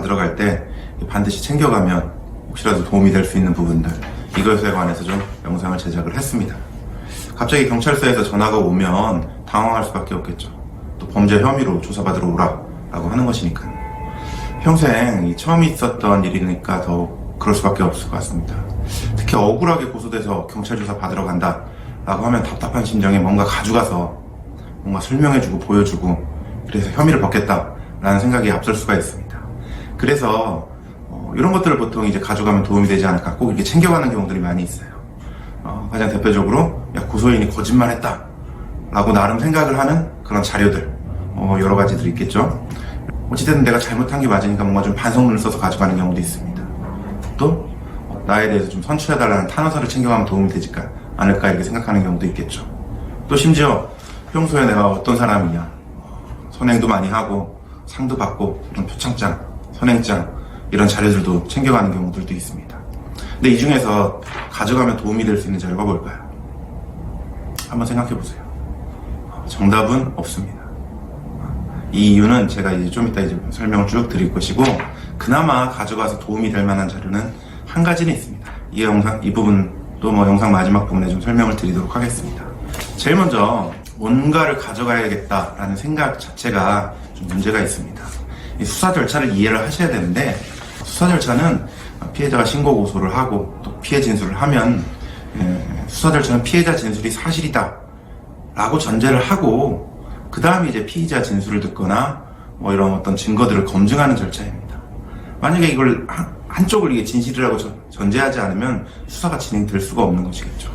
받으러 갈 때 반드시 챙겨가면 혹시라도 도움이 될 수 있는 부분들, 이것에 관해서 좀 영상을 제작을 했습니다. 갑자기 경찰서에서 전화가 오면 당황할 수밖에 없겠죠. 또 범죄 혐의로 조사받으러 오라라고 하는 것이니까요. 평생 처음 있었던 일이니까 더욱 그럴 수밖에 없을 것 같습니다. 특히 억울하게 고소돼서 경찰 조사 받으러 간다라고 하면 답답한 심정에 뭔가 가져가서 뭔가 설명해주고 보여주고 그래서 혐의를 벗겠다라는 생각이 앞설 수가 있습니다. 그래서 이런 것들을 보통 이제 가져가면 도움이 되지 않을까, 꼭 이렇게 챙겨가는 경우들이 많이 있어요. 가장 대표적으로 고소인이 거짓말했다 라고 나름 생각을 하는 그런 자료들, 여러 가지들이 있겠죠. 어찌됐든 내가 잘못한 게 맞으니까 뭔가 좀 반성문을 써서 가져가는 경우도 있습니다. 또 나에 대해서 좀 선출해달라는 탄원서를 챙겨가면 도움이 되지 않을까 이렇게 생각하는 경우도 있겠죠. 또 심지어 평소에 내가 어떤 사람이냐, 선행도 많이 하고 상도 받고 이런 표창장, 선행장 이런 자료들도 챙겨가는 경우들도 있습니다. 근데 이 중에서 가져가면 도움이 될 수 있는 자료가 뭘까요? 한번 생각해 보세요. 정답은 없습니다. 이 이유는 제가 이제 좀 이따 이제 설명을 쭉 드릴 것이고, 그나마 가져가서 도움이 될 만한 자료는 한 가지는 있습니다. 이 부분도 영상 마지막 부분에 좀 설명을 드리도록 하겠습니다. 제일 먼저 뭔가를 가져가야겠다라는 생각 자체가 좀 문제가 있습니다. 이 수사 절차를 이해를 하셔야 되는데, 수사 절차는 피해자가 신고 고소를 하고 또 피해 진술을 하면 수사 절차는 피해자 진술이 사실이다 라고 전제를 하고 그 다음에 이제 피의자 진술을 듣거나 이런 어떤 증거들을 검증하는 절차입니다. 만약에 이걸 한쪽을 이게 진실이라고 전제하지 않으면 수사가 진행될 수가 없는 것이겠죠.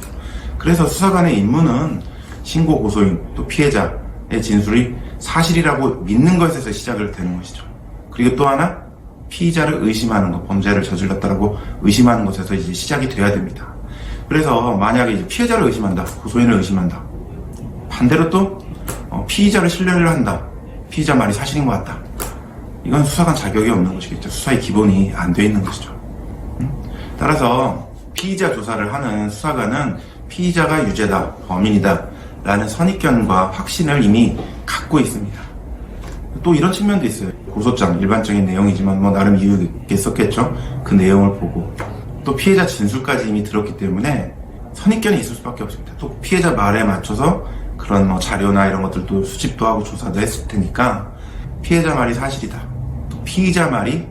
그래서 수사관의 임무는 신고 고소인 또 피해자의 진술이 사실이라고 믿는 것에서 시작을 되는 것이죠. 그리고 또 하나, 피의자를 의심하는 것, 범죄를 저질렀다라고 의심하는 것에서 이제 시작이 돼야 됩니다. 그래서 만약에 이제 피해자를 의심한다, 고소인을 의심한다, 반대로 또 피의자를 신뢰를 한다, 피의자 말이 사실인 것 같다, 이건 수사관 자격이 없는 것이겠죠. 수사의 기본이 안 돼 있는 것이죠. 따라서 피의자 조사를 하는 수사관은 피의자가 유죄다, 범인이다 라는 선입견과 확신을 이미 갖고 있습니다. 또 이런 측면도 있어요. 고소장, 일반적인 내용이지만 나름 이유 있게 썼겠죠. 그 내용을 보고 또 피해자 진술까지 이미 들었기 때문에 선입견이 있을 수밖에 없습니다. 또 피해자 말에 맞춰서 그런 자료나 이런 것들도 수집도 하고 조사도 했을 테니까 피해자 말이 사실이다, 또 피의자 말이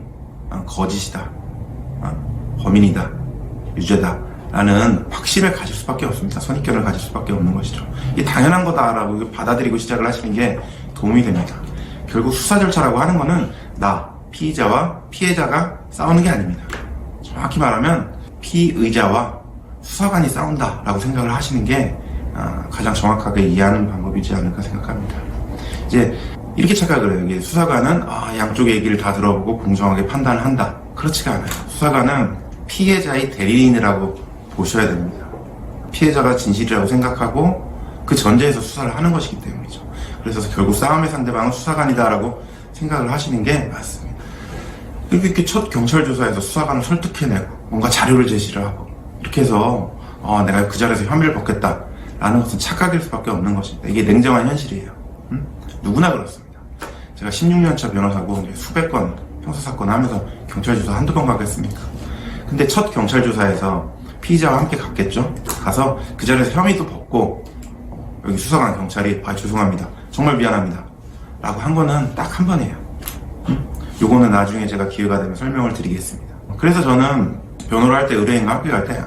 거짓이다, 범인이다, 유죄다 라는 확신을 가질 수밖에 없습니다. 선입견을 가질 수밖에 없는 것이죠. 이게 당연한 거다라고 받아들이고 시작을 하시는 게 도움이 됩니다. 결국 수사 절차라고 하는 거는 피의자와 피해자가 싸우는 게 아닙니다. 정확히 말하면 피의자와 수사관이 싸운다라고 생각을 하시는 게 가장 정확하게 이해하는 방법이지 않을까 생각합니다. 이제 이렇게 착각을 해요. 이게 수사관은 양쪽의 얘기를 다 들어보고 공정하게 판단을 한다. 그렇지가 않아요. 수사관은 피해자의 대리인이라고 보셔야 됩니다. 피해자가 진실이라고 생각하고 그 전제에서 수사를 하는 것이기 때문이죠. 그래서 결국 싸움의 상대방은 수사관이다라고 생각을 하시는 게 맞습니다. 이렇게 첫 경찰 조사에서 수사관을 설득해내고 뭔가 자료를 제시를 하고 이렇게 해서 내가 그 자리에서 혐의를 벗겠다라는 것은 착각일 수밖에 없는 것입니다. 이게 냉정한 현실이에요. 누구나 그렇습니다. 제가 16년차 변호사고 수백 건 형사사건 하면서 경찰 조사 한두 번 가겠습니까? 근데 첫 경찰 조사에서 피의자와 함께 갔겠죠. 가서 그 자리에서 혐의도 벗고 여기 수사관 경찰이 죄송합니다, 정말 미안합니다 라고 한 거는 딱 한 번이에요. 요거는 나중에 제가 기회가 되면 설명을 드리겠습니다. 그래서 저는 변호를 할 때, 의뢰인과 함께 갈 때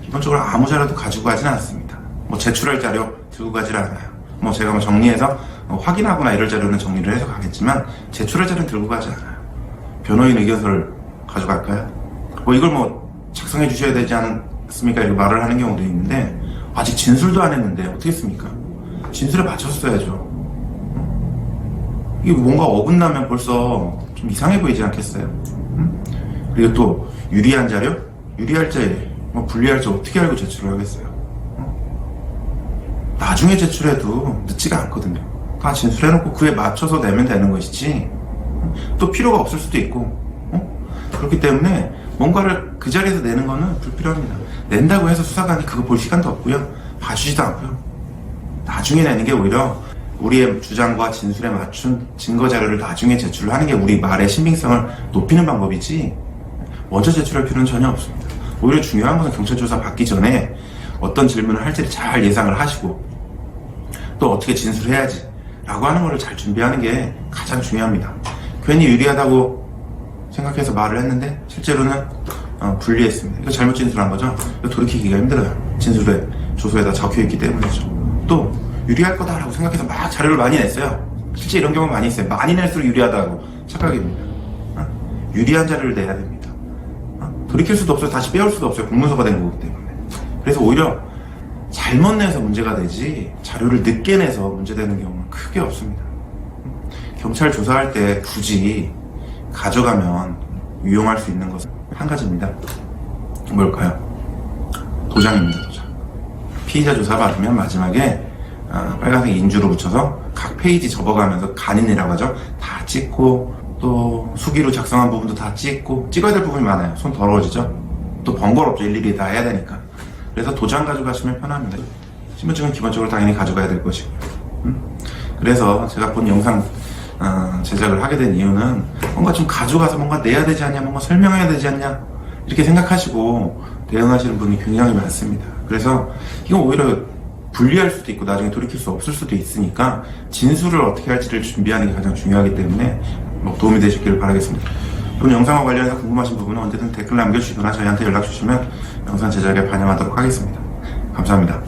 기본적으로 아무 자료도 가지고 가진 않습니다. 제출할 자료 들고 가질 않아요. 제가 정리해서 확인하거나 이럴 자료는 정리를 해서 가겠지만 제출할 자료는 들고 가지 않아요. 변호인 의견서를 가져갈까요? 이걸 작성해 주셔야 되지 않습니까? 이렇게 말을 하는 경우도 있는데 아직 진술도 안 했는데 어떻게 했습니까? 진술에 맞춰서 써야죠. 이게 뭔가 어긋나면 벌써 좀 이상해 보이지 않겠어요? 그리고 또 유리한 자료? 유리할지 불리할지 어떻게 알고 제출을 하겠어요? 나중에 제출해도 늦지가 않거든요. 다 진술해놓고 그에 맞춰서 내면 되는 것이지 또 필요가 없을 수도 있고 그렇기 때문에 뭔가를 그 자리에서 내는 거는 불필요합니다. 낸다고 해서 수사관이 그거 볼 시간도 없고요, 봐주지도 않고요. 나중에 내는 게 오히려 우리의 주장과 진술에 맞춘 증거 자료를 나중에 제출을 하는 게 우리 말의 신빙성을 높이는 방법이지 먼저 제출할 필요는 전혀 없습니다. 오히려 중요한 것은 경찰 조사 받기 전에 어떤 질문을 할지를 잘 예상을 하시고 또 어떻게 진술해야지 라고 하는 것을 잘 준비하는 게 가장 중요합니다. 괜히 유리하다고 생각해서 말을 했는데 실제로는 불리했습니다. 이거 잘못 진술한 거죠. 이거 돌이키기가 힘들어요. 진술에 조서에다 적혀있기 때문이죠. 또 유리할 거다라고 생각해서 막 자료를 많이 냈어요. 실제 이런 경우 많이 있어요. 많이 낼수록 유리하다고 착각입니다. 유리한 자료를 내야 됩니다. 돌이킬 수도 없어요. 다시 빼올 수도 없어요. 공문서가 된 거기 때문에. 그래서 오히려 잘못 내서 문제가 되지 자료를 늦게 내서 문제되는 경우는 크게 없습니다. 경찰 조사할 때 굳이 가져가면 유용할 수 있는 것은 한 가지입니다. 뭘까요? 도장입니다. 도장. 피의자 조사 받으면 마지막에 빨간색 인주로 붙여서 각 페이지 접어가면서 간인이라고 하죠. 다 찍고 또 수기로 작성한 부분도 다 찍고 찍어야 될 부분이 많아요. 손 더러워지죠. 또 번거롭죠. 일일이 다 해야 되니까. 그래서 도장 가져가시면 편합니다. 신분증은 기본적으로 당연히 가져가야 될 것이고요. 그래서 제가 본 영상 제작을 하게 된 이유는 뭔가 좀 가져가서 뭔가 내야 되지 않냐, 뭔가 설명해야 되지 않냐 이렇게 생각하시고 대응하시는 분이 굉장히 많습니다. 그래서 이건 오히려 불리할 수도 있고 나중에 돌이킬 수 없을 수도 있으니까 진술을 어떻게 할지를 준비하는 게 가장 중요하기 때문에 도움이 되셨기를 바라겠습니다. 이번 영상과 관련해서 궁금하신 부분은 언제든 댓글 남겨주시거나 저희한테 연락 주시면 영상 제작에 반영하도록 하겠습니다. 감사합니다.